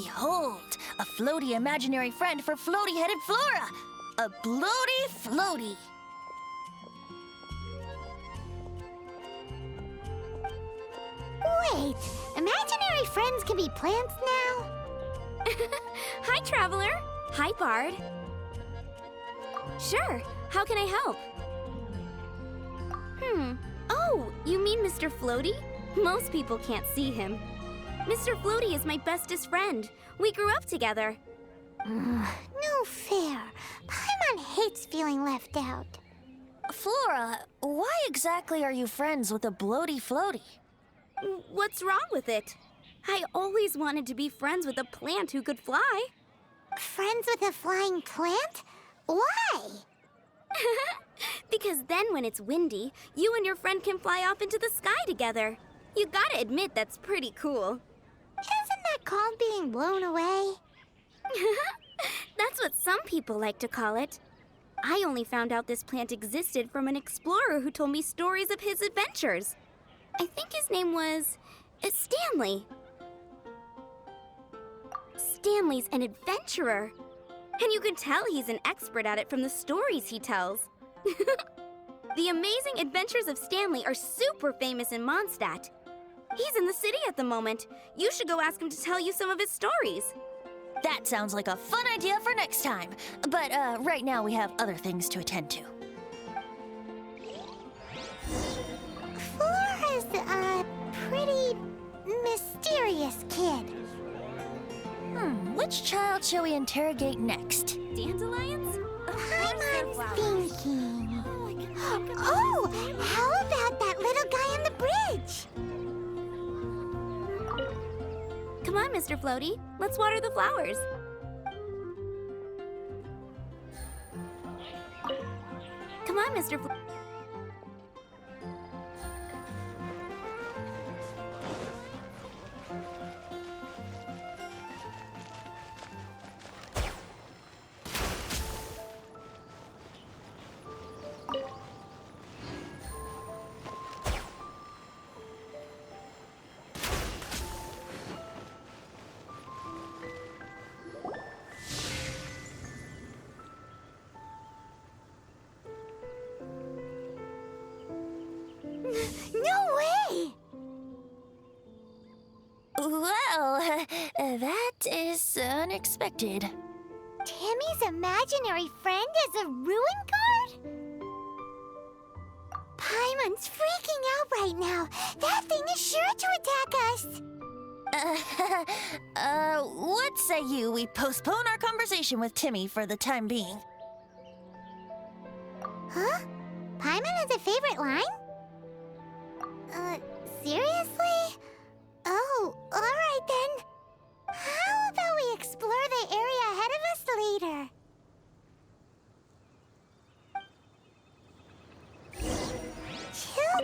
Behold, a floaty imaginary friend for floaty-headed Flora! A bloaty floaty! Wait, imaginary friends can be plants now? Hi, Traveler. Hi, Bard. Sure, how can I help? Oh, you mean Mr. Floaty? Most people can't see him. Mr. Floaty is my bestest friend. We grew up together. No fair. Paimon hates feeling left out. Flora, why exactly are you friends with a bloaty floaty? What's wrong with it? I always wanted to be friends with a plant who could fly. Friends with a flying plant? Why? Because then when it's windy, you and your friend can fly off into the sky together. You gotta admit that's pretty cool. Isn't that called being blown away? That's what some people like to call it. I only found out this plant existed from an explorer who told me stories of his adventures. I think his name was Stanley. Stanley's an adventurer. And you can tell he's an expert at it from the stories he tells. The amazing adventures of Stanley are super famous in Mondstadt. He's in the city at the moment. You should go ask him to tell you some of his stories. That sounds like a fun idea for next time. But right now we have other things to attend to. Flora's a pretty mysterious kid. Which child shall we interrogate next? Dandelions? Paimon's thinking. Oh, how about that little guy on the bridge? Come on, Mr. Floaty. Let's water the flowers. Come on, Mr. Floaty. No way! Well, that is unexpected. Timmy's imaginary friend is a ruin guard? Paimon's freaking out right now. That thing is sure to attack us. What say you we postpone our conversation with Timmy for the time being? Huh? Paimon has a favorite line? Seriously? Oh, alright then. How about we explore the area ahead of us later?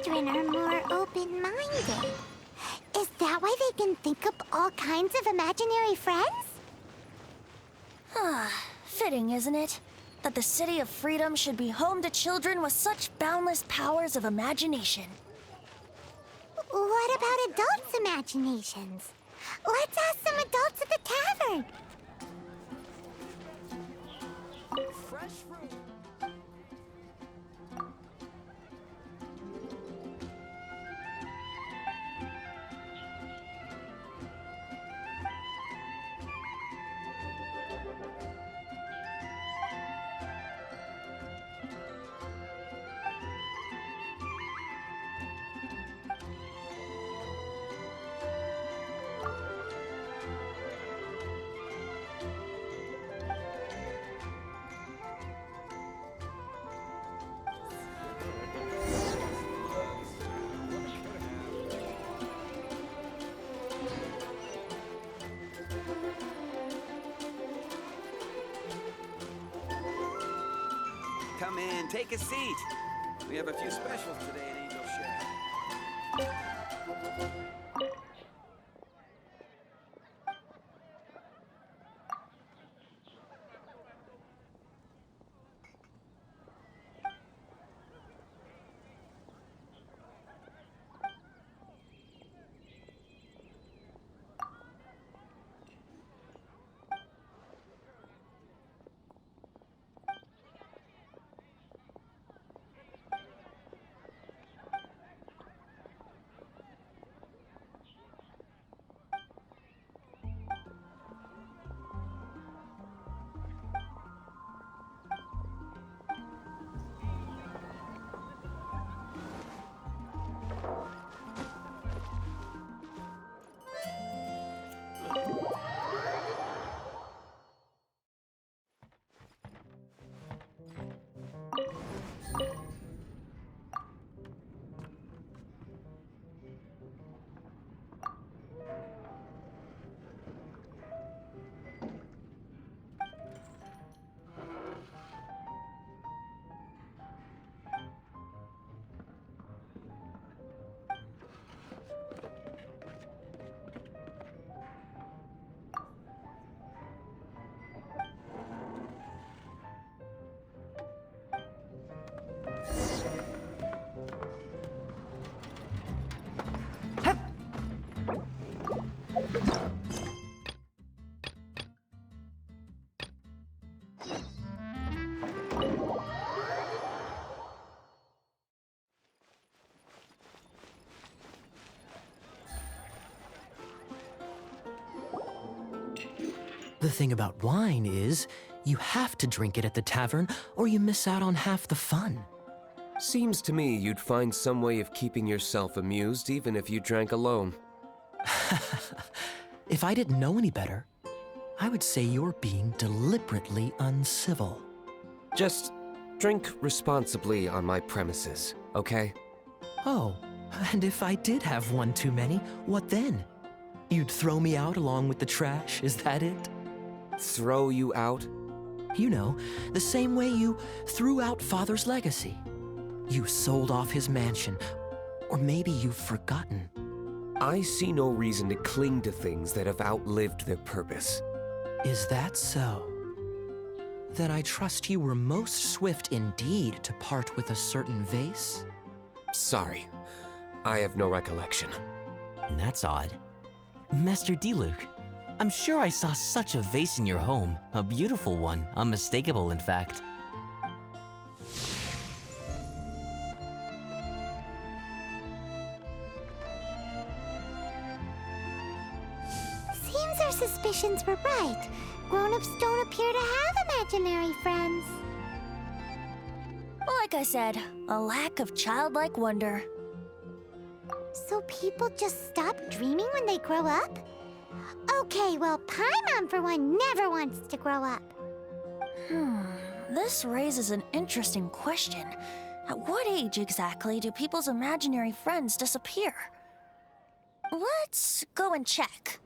Children are more open-minded. Is that why they can think up all kinds of imaginary friends? Fitting, isn't it? That the City of Freedom should be home to children with such boundless powers of imagination. What about adults' imaginations? Let's ask some adults at the tavern. Fresh fruit. Come in, take a seat. We have a few specials today at Angel Share. The thing about wine is, you have to drink it at the tavern or you miss out on half the fun. Seems to me you'd find some way of keeping yourself amused even if you drank alone. If I didn't know any better, I would say you're being deliberately uncivil. Just drink responsibly on my premises, okay? Oh, and if I did have one too many, what then? You'd throw me out along with the trash, is that it? Throw you out? You know, the same way you threw out Father's legacy. You sold off his mansion, or maybe you've forgotten. I see no reason to cling to things that have outlived their purpose. Is that so? Then I trust you were most swift indeed to part with a certain vase? Sorry, I have no recollection. That's odd. Master Diluc, I'm sure I saw such a vase in your home. A beautiful one, unmistakable in fact. Seems our suspicions were right. Grown-ups don't appear to have imaginary friends. Like I said, a lack of childlike wonder. So people just stop dreaming when they grow up? Okay, well, Paimon for one never wants to grow up. This raises an interesting question. At what age exactly do people's imaginary friends disappear? Let's go and check.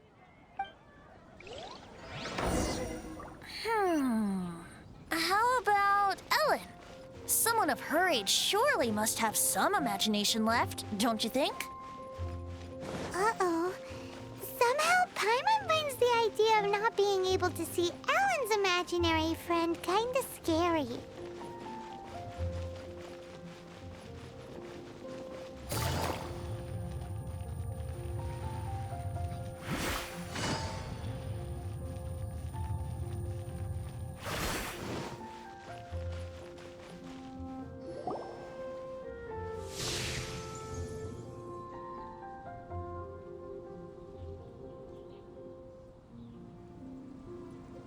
How about Ellen? Someone of her age surely must have some imagination left, don't you think? Uh-oh. Somehow Paimon finds the idea of not being able to see Ellen's imaginary friend kinda scary.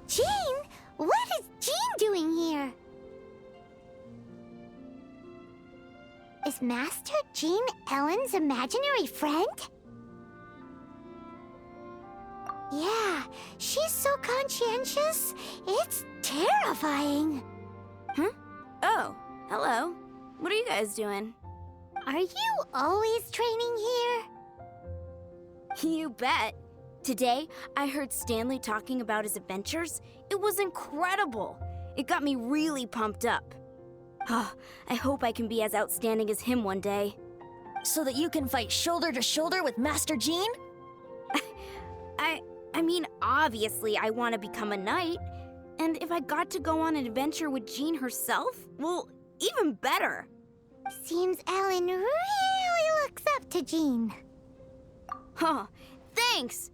Jean? What is Jean doing here? Is Master Jean Ellen's imaginary friend? Yeah, she's so conscientious. It's terrifying. Oh, hello. What are you guys doing? Are you always training here? You bet. Today, I heard Stanley talking about his adventures. It was incredible. It got me really pumped up. I hope I can be as outstanding as him one day. So that you can fight shoulder to shoulder with Master Jean? I mean, obviously I want to become a knight. And if I got to go on an adventure with Jean herself, well, even better. Seems Ellen really looks up to Jean. Thanks!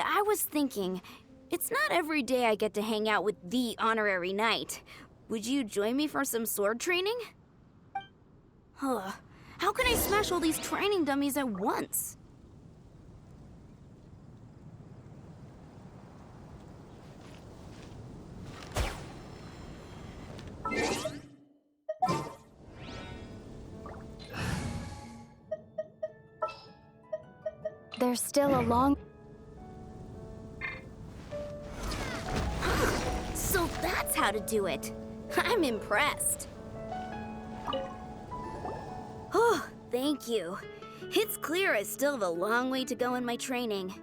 I was thinking, it's not every day I get to hang out with the honorary knight. Would you join me for some sword training? How can I smash all these training dummies at once? There's still a long... So that's how to do it. I'm impressed. Oh, thank you. It's clear I still have a long way to go in my training.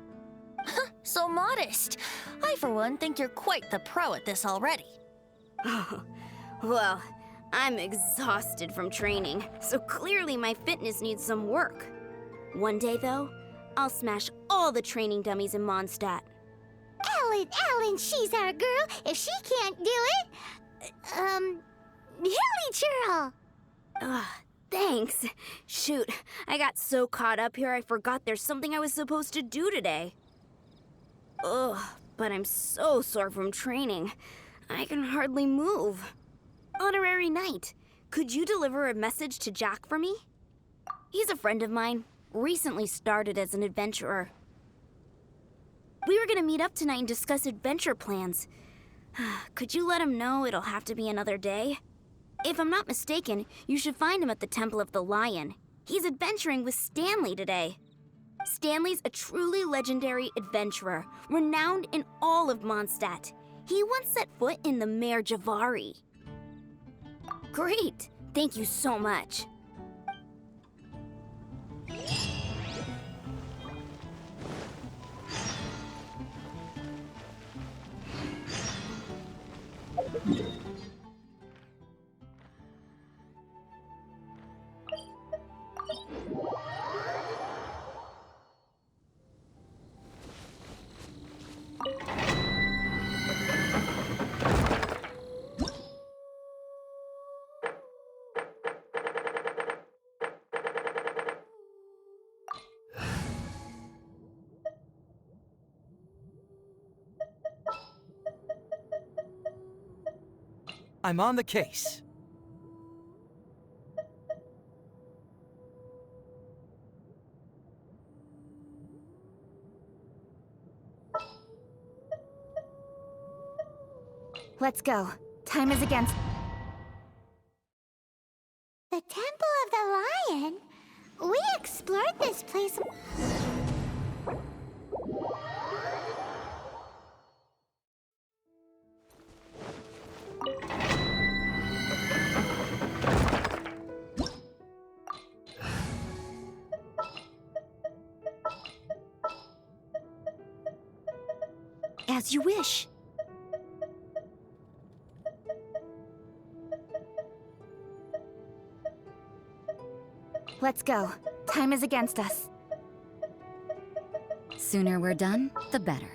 So modest. I, for one, think you're quite the pro at this already. Well, I'm exhausted from training, so clearly my fitness needs some work. One day, though, I'll smash all the training dummies in Mondstadt. Ellen, she's our girl. If she can't do it, Hilly Churl. Thanks. Shoot, I got so caught up here I forgot there's something I was supposed to do today. Ugh, but I'm so sore from training. I can hardly move. Honorary Knight, could you deliver a message to Jack for me? He's a friend of mine, recently started as an adventurer. We were gonna meet up tonight and discuss adventure plans. Could you let him know it'll have to be another day? If I'm not mistaken, you should find him at the Temple of the Lion. He's adventuring with Stanley today. Stanley's a truly legendary adventurer, renowned in all of Mondstadt. He once set foot in the Mare Javari. Great! Thank you so much. I'm on the case. Let's go. Time is against... The Temple of the Lion? We explored this place. As you wish. Let's go. Time is against us. Sooner we're done, the better.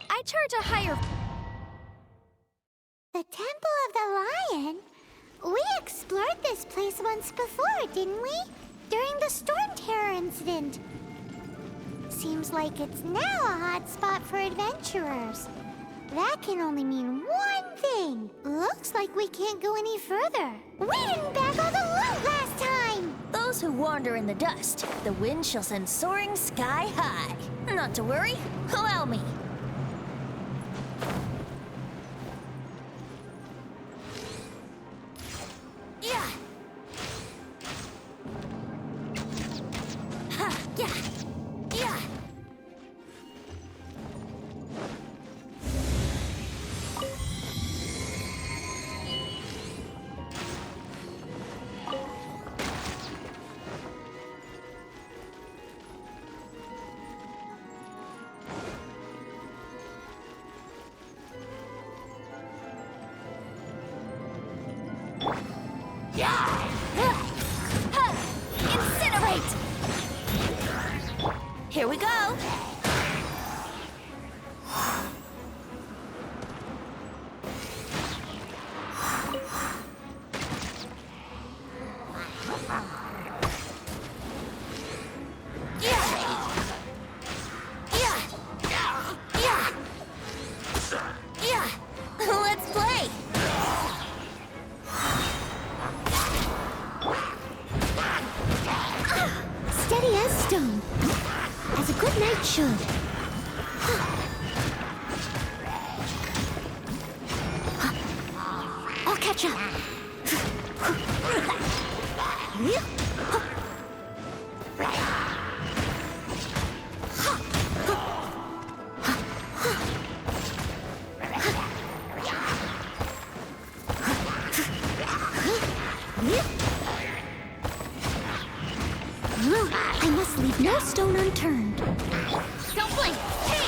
I charge a higher... The Temple of the Lion? We explored this place once before, didn't we? During the Storm Terror incident. Seems like it's now a hot spot for adventurers. That can only mean one thing. Looks like we can't go any further. We didn't bag all the loot last time! Those who wander in the dust, the wind shall send soaring sky high. Not to worry, allow me. Yeah. Ha, yeah. Yeah. Incinerate! Here we go! Let's play! Steady as stone. As a good knight should. I'll catch up. I must leave no stone unturned. Don't blink! Hey!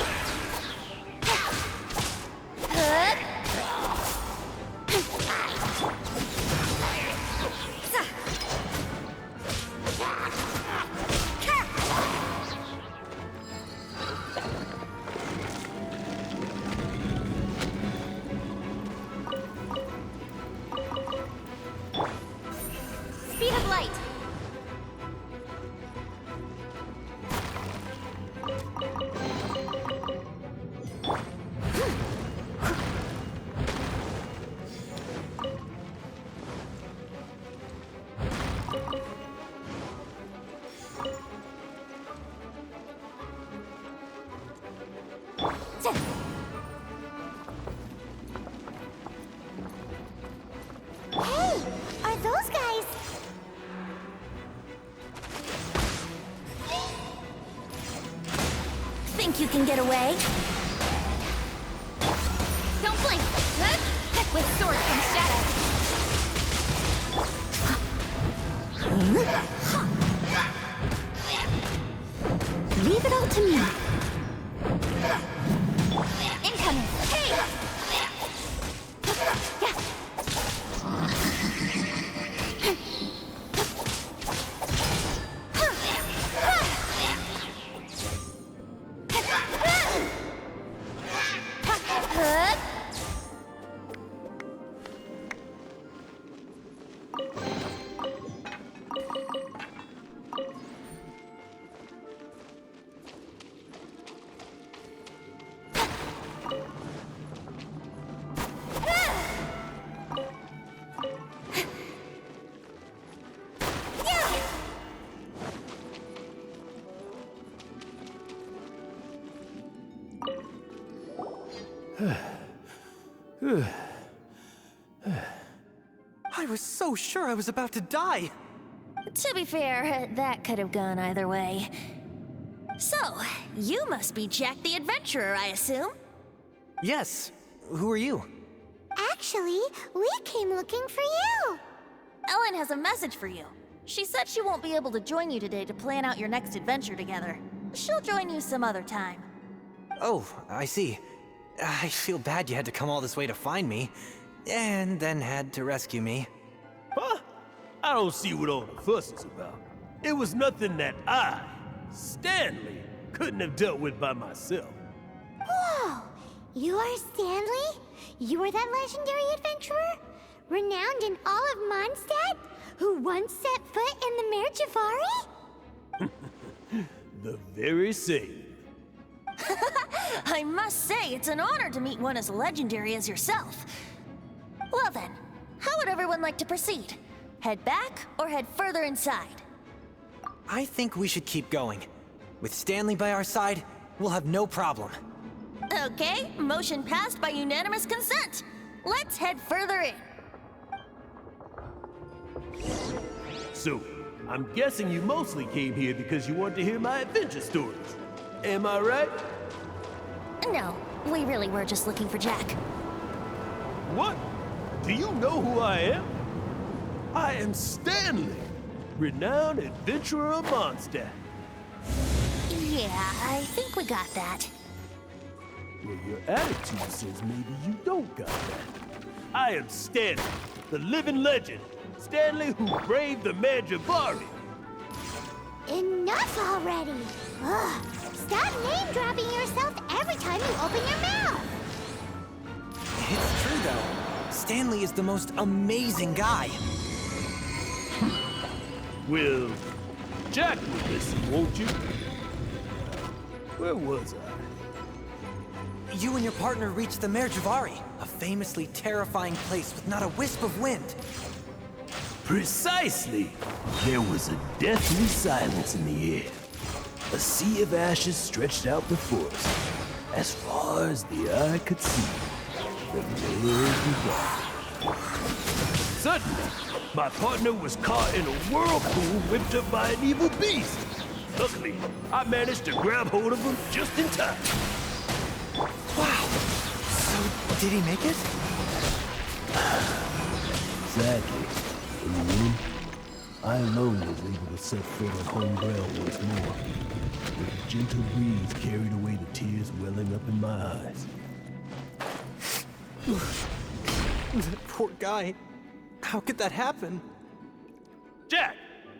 Speed of light! can get away. Don't blink! With sword from shadow. Leave it all to me. Incoming! Hey! I was so sure I was about to die. To be fair, that could have gone either way. So, you must be Jack the Adventurer, I assume? Yes. Who are you? Actually, we came looking for you. Ellen has a message for you. She said she won't be able to join you today to plan out your next adventure together. She'll join you some other time. Oh, I see. I feel bad you had to come all this way to find me, and then had to rescue me. Huh? I don't see what all the fuss is about. It was nothing that I, Stanley, couldn't have dealt with by myself. Whoa! You are Stanley? You are that legendary adventurer? Renowned in all of Mondstadt? Who once set foot in the Mare Javari? The very same. I must say, it's an honor to meet one as legendary as yourself. Well then, how would everyone like to proceed? Head back or head further inside? I think we should keep going. With Stanley by our side, we'll have no problem. Okay, motion passed by unanimous consent. Let's head further in. So, I'm guessing you mostly came here because you want to hear my adventure stories. Am I right? No, we really were just looking for Jack. What? Do you know who I am? I am Stanley, renowned adventurer of Mondstadt. Yeah, I think we got that. Well, your attitude says maybe you don't got that. I am Stanley, the living legend. Stanley who braved the Mare Javari. Enough already! Ugh. Stop name-dropping yourself every time you open your mouth! It's true, though. Stanley is the most amazing guy. Well, Jack will listen, won't you? Where was I? You and your partner reached the Mare Javari, a famously terrifying place with not a wisp of wind. Precisely! There was a deathly silence in the air. A sea of ashes stretched out before us. As far as the eye could see, the Mare Javari. Suddenly, my partner was caught in a whirlpool whipped up by an evil beast. Luckily, I managed to grab hold of him just in time. Wow. So, did he make it? Sadly, in the end, I alone was able to set foot on home ground once more. With a gentle breeze carried away the tears welling up in my eyes. Poor guy. How could that happen? Jack,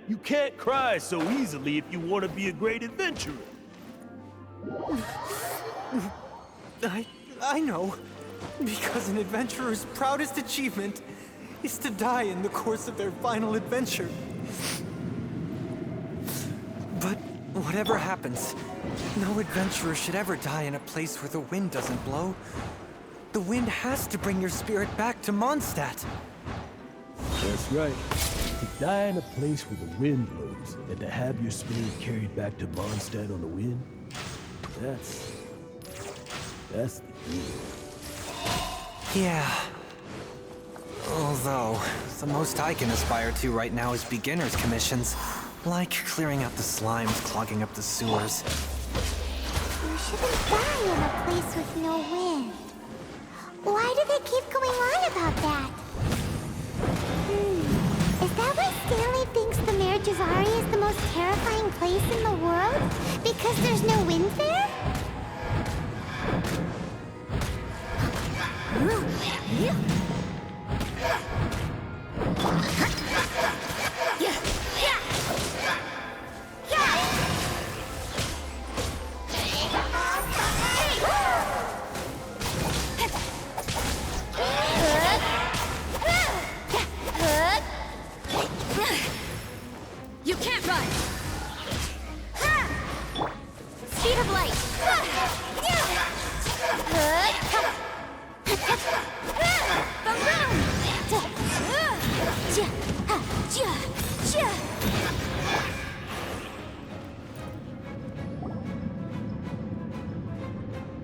you can't cry so easily if you want to be a great adventurer. I know. Because an adventurer's proudest achievement is to die in the course of their final adventure. But whatever happens, no adventurer should ever die in a place where the wind doesn't blow. The wind has to bring your spirit back to Mondstadt. That's right. To die in a place where the wind blows, and to have your spirit carried back to Mondstadt on the wind, that's the deal. Yeah. Although, the most I can aspire to right now is beginner's commissions. Like clearing out the slimes clogging up the sewers. You're shouldn't die in a place with no wind. Why do they keep going on about that? Is that why Stanley thinks the Mare Javari is the most terrifying place in the world? Because there's no wind there? You can't run! Speed of light!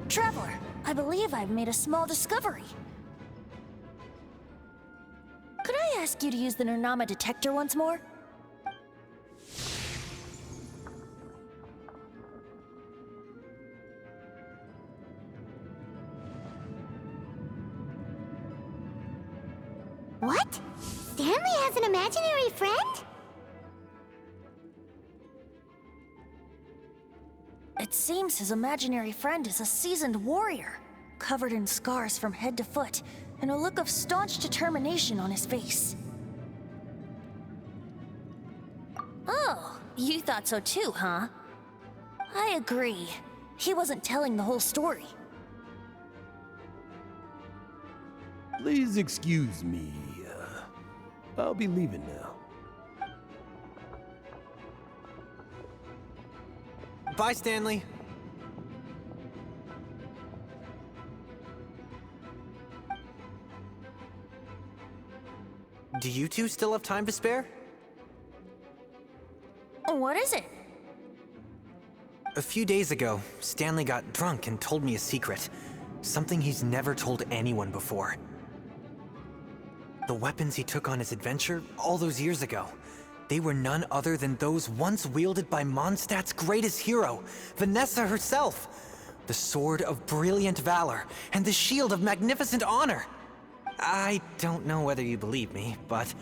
Traveler, I believe I've made a small discovery. Could I ask you to use the Nernama detector once more? What? Stanley has an imaginary friend? It seems his imaginary friend is a seasoned warrior, covered in scars from head to foot, and a look of staunch determination on his face. Oh, you thought so too, huh? I agree. He wasn't telling the whole story. Please excuse me. I'll be leaving now. Bye, Stanley. Do you two still have time to spare? What is it? A few days ago, Stanley got drunk and told me a secret. Something he's never told anyone before. The weapons he took on his adventure all those years ago, they were none other than those once wielded by Mondstadt's greatest hero, Vanessa herself. The sword of brilliant valor and the shield of magnificent honor. I don't know whether you believe me, but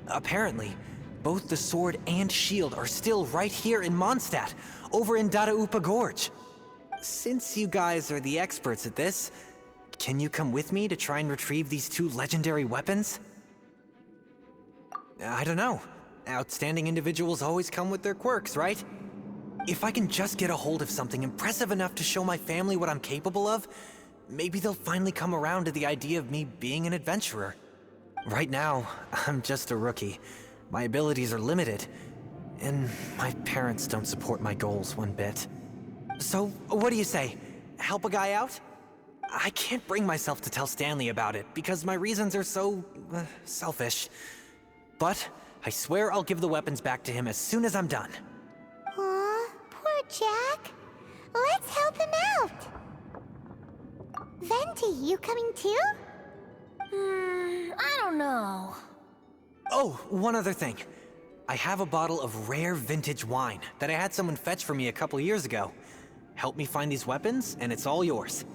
apparently, both the sword and shield are still right here in Mondstadt, over in Dadaupa Gorge. Since you guys are the experts at this, can you come with me to try and retrieve these two legendary weapons? I don't know. Outstanding individuals always come with their quirks, right? If I can just get a hold of something impressive enough to show my family what I'm capable of, maybe they'll finally come around to the idea of me being an adventurer. Right now, I'm just a rookie. My abilities are limited, and my parents don't support my goals one bit. So, what do you say? Help a guy out? I can't bring myself to tell Stanley about it, because my reasons are so, selfish. But I swear I'll give the weapons back to him as soon as I'm done. Aw, poor Jack. Let's help him out. Venti, you coming too? I don't know. Oh, one other thing. I have a bottle of rare vintage wine that I had someone fetch for me a couple years ago. Help me find these weapons, and it's all yours.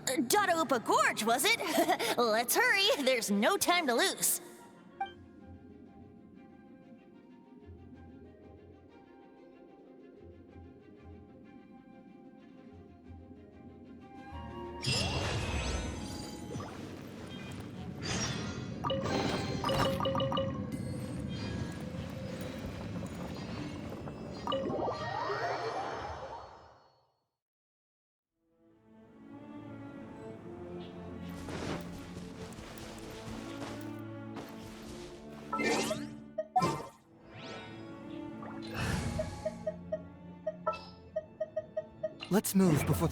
Dadaupa Gorge, was it? Let's hurry, there's no time to lose. Let's move before...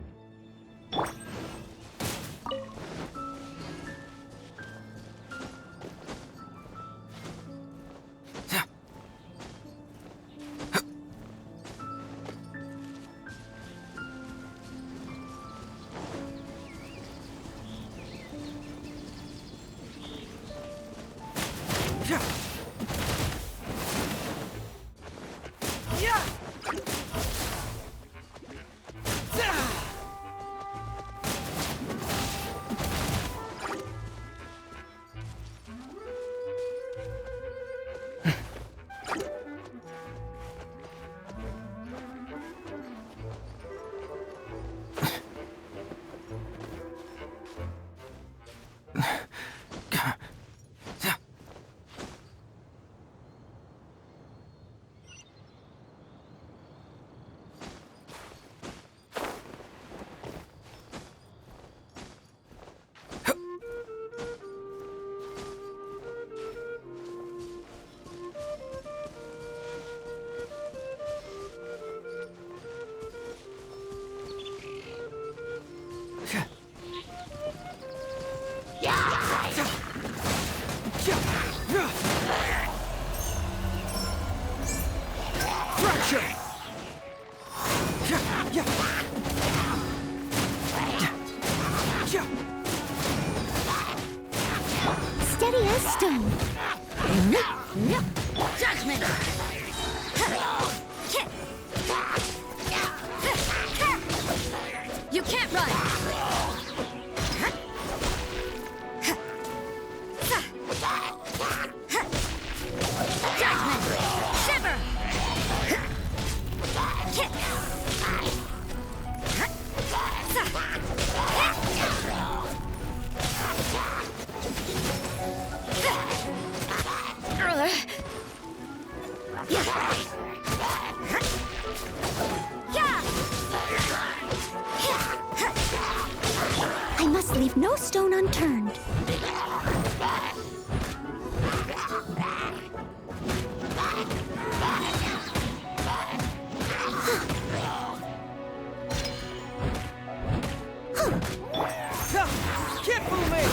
Steady as stone. Judgment! You can't run! Judgment! Shiver! I must leave no stone unturned. Can't fool me!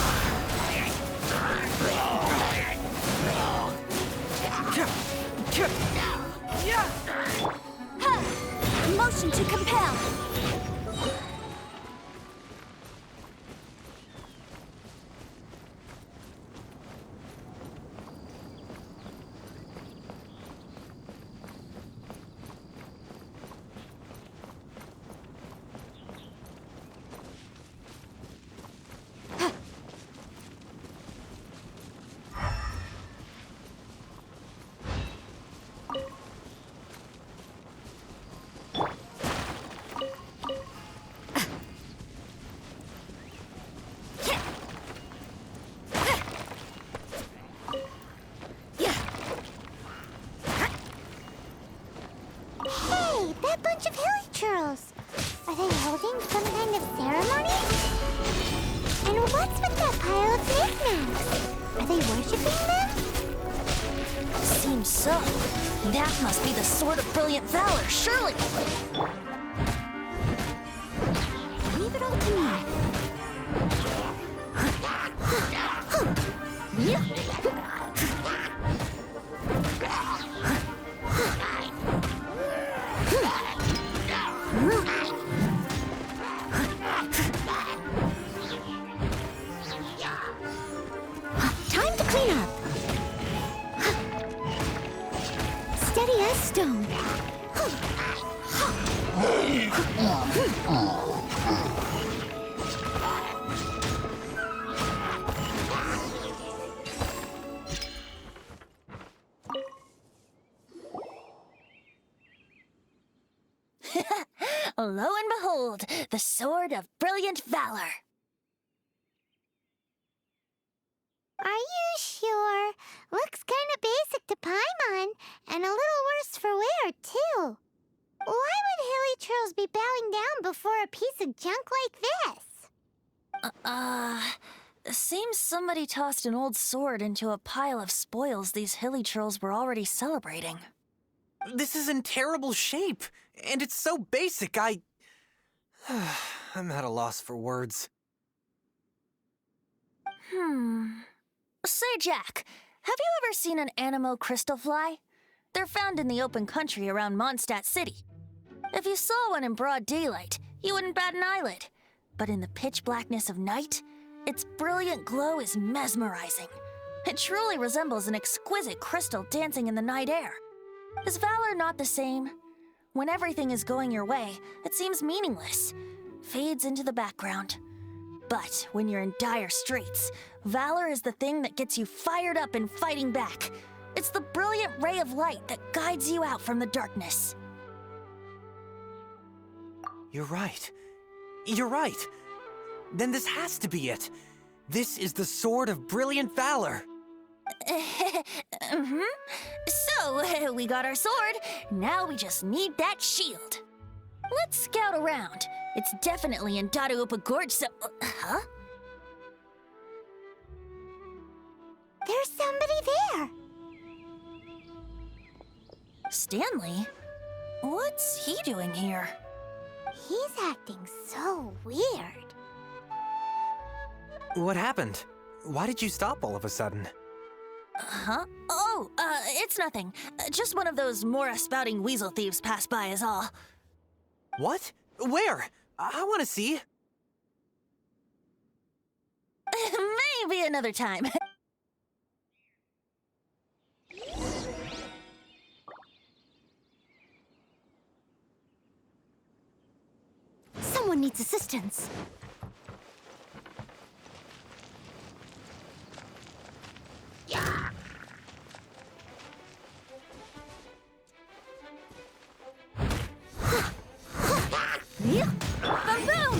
Motion to compel. Hey, that bunch of hilly churls. Are they holding some kind of ceremony? And what's with that pile of knickknacks? Are they worshipping them? Seems so. That must be the Sword of Brilliant Valor, surely! Leave it all to me. Time to clean up. Steady as stone. Lo and behold, the Sword of Brilliant Valor. Are you sure? Looks kinda basic to Paimon, and a little worse for wear, too. Why would hilly churls be bowing down before a piece of junk like this? Seems somebody tossed an old sword into a pile of spoils these hilly trolls were already celebrating. This is in terrible shape, and it's so basic, I'm at a loss for words. Say, Jack, have you ever seen an Anemo crystal fly? They're found in the open country around Mondstadt City. If you saw one in broad daylight, you wouldn't bat an eyelid. But in the pitch blackness of night, its brilliant glow is mesmerizing. It truly resembles an exquisite crystal dancing in the night air. Is valor not the same? When everything is going your way, it seems meaningless, fades into the background. But when you're in dire straits, valor is the thing that gets you fired up and fighting back. It's the brilliant ray of light that guides you out from the darkness. You're right. You're right. Then this has to be it. This is the Sword of Brilliant Valor. So, we got our sword. Now we just need that shield. Let's scout around. It's definitely in Dadaupa Gorge, so... Huh? There's somebody there. Stanley? What's he doing here? He's acting so weird. What happened? Why did you stop all of a sudden? Huh? Oh, it's nothing. Just one of those Mora-spouting weasel thieves passed by is all. What? Where? I want to see. Maybe another time. Someone needs assistance. Boom!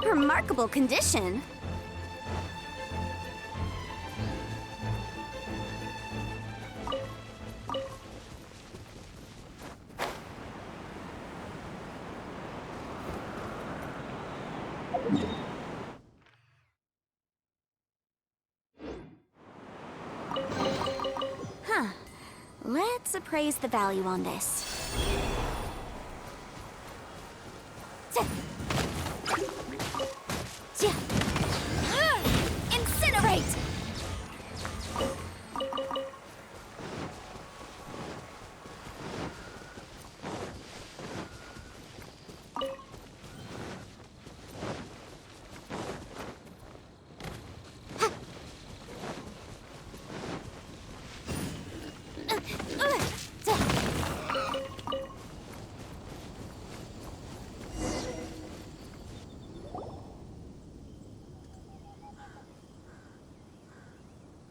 Remarkable condition. Huh. Let's appraise the value on this. Incinerate!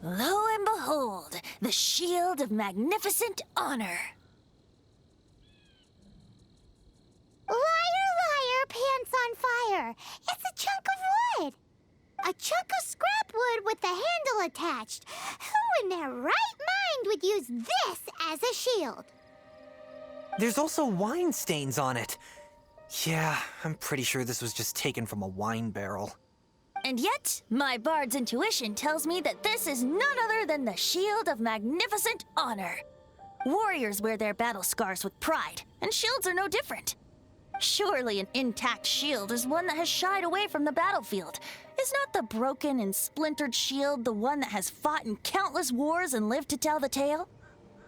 Lo and behold, the Shield of Magnificent Honor. Liar, liar, pants on fire. It's a chunk of wood. A chunk of scrap wood with the handle attached. Who in their right mind would use this as a shield? There's also wine stains on it. Yeah, I'm pretty sure this was just taken from a wine barrel. And yet, my bard's intuition tells me that this is none other than the Shield of Magnificent Honor. Warriors wear their battle scars with pride, and shields are no different. Surely an intact shield is one that has shied away from the battlefield. Is not the broken and splintered shield the one that has fought in countless wars and lived to tell the tale?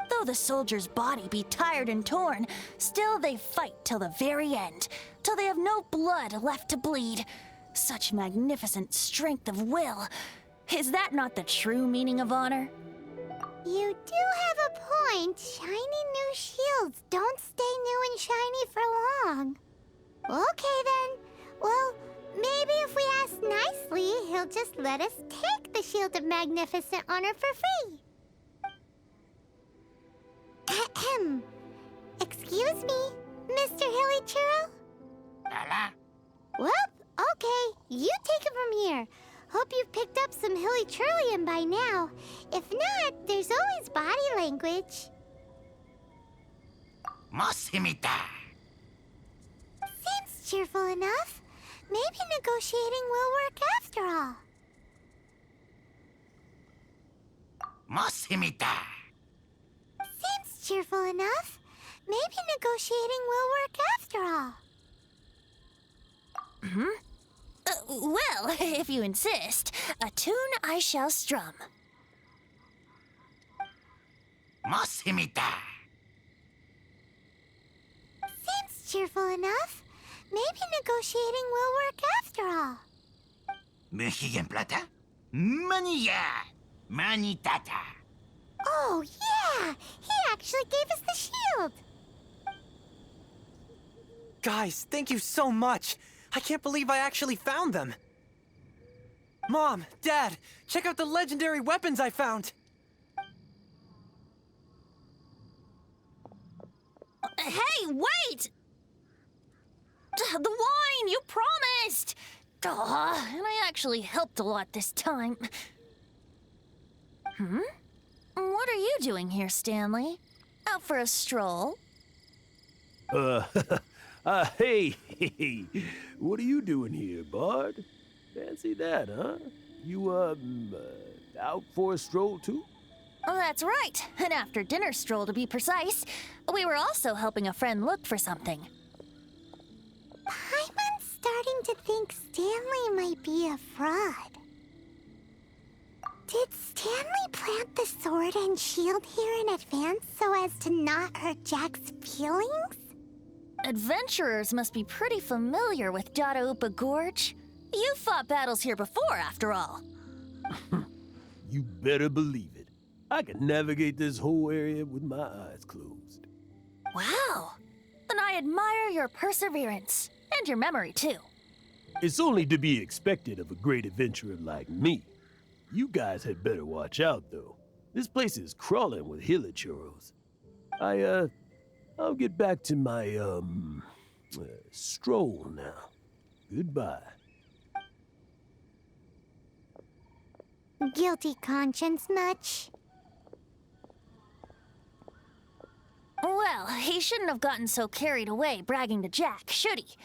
Though the soldier's body be tired and torn, still they fight till the very end, till they have no blood left to bleed. Such magnificent strength of will. Is that not the true meaning of honor? You do have a point. Shiny new shields don't stay new and shiny for long. Okay then. Well, maybe if we ask nicely, he'll just let us take the Shield of Magnificent Honor for free. Ahem. Excuse me, Mr. Hilly Churro? You take it from here. Hope you've picked up some Hilly-Trillium by now. If not, there's always body language. Seems cheerful enough. Maybe negotiating will work after all. Seems cheerful enough. Maybe negotiating will work after all. Well, if you insist, a tune I shall strum. Seems cheerful enough. Maybe negotiating will work after all. Oh, yeah! He actually gave us the shield! Guys, thank you so much. I can't believe I actually found them. Mom, Dad, check out the legendary weapons I found. Hey, wait! The wine, you promised! And I actually helped a lot this time. What are you doing here, Stanley? Out for a stroll? Hey, what are you doing here, Bard? Fancy that, huh? You, out for a stroll too? Oh, that's right. An after-dinner stroll, to be precise. We were also helping a friend look for something. Paimon's starting to think Stanley might be a fraud. Did Stanley plant the sword and shield here in advance so as to not hurt Jack's feelings? Adventurers must be pretty familiar with Dada-Upa Gorge. You fought battles here before, after all. You better believe it. I can navigate this whole area with my eyes closed. Wow. And I admire your perseverance. And your memory, too. It's only to be expected of a great adventurer like me. You guys had better watch out, though. This place is crawling with hilichurros. I'll get back to my, stroll now. Goodbye. Guilty conscience much? Well, he shouldn't have gotten so carried away bragging to Jack, should he?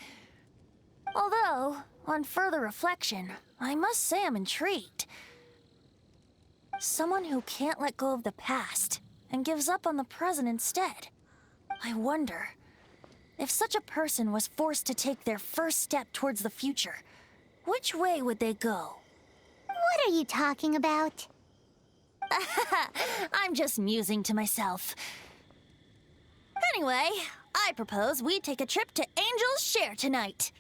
Although, on further reflection, I must say I'm intrigued. Someone who can't let go of the past and gives up on the present instead. I wonder, if such a person was forced to take their first step towards the future, which way would they go? What are you talking about? I'm just musing to myself. Anyway, I propose we take a trip to Angel's Share tonight.